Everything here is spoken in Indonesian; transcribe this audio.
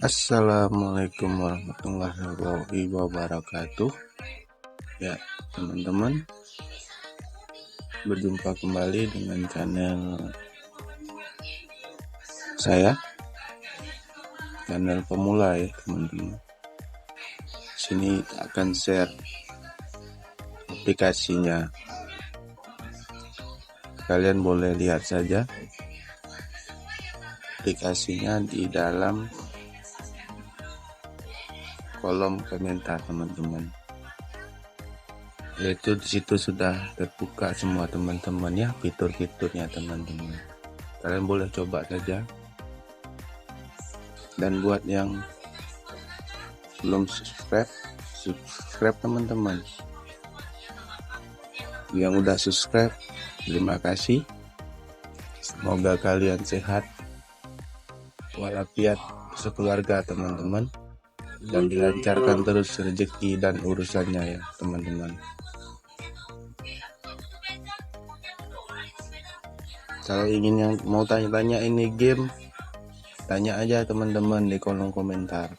Assalamualaikum warahmatullahi wabarakatuh. Ya, teman-teman, berjumpa kembali dengan channel saya, channel pemula ya teman-teman. Sini akan share aplikasinya. Kalian boleh lihat saja aplikasinya di dalam kolom komentar teman-teman. Yaitu di situ sudah terbuka semua teman-teman ya, fitur-fiturnya teman-teman. Kalian boleh coba saja. Dan buat yang belum subscribe teman-teman. Yang udah subscribe, terima kasih. Semoga kalian sehat walafiat sekeluarga teman-teman, dan dilancarkan terus rezeki dan urusannya ya teman-teman. Kalau ingin yang mau tanya-tanya ini game, tanya aja teman-teman di kolom komentar.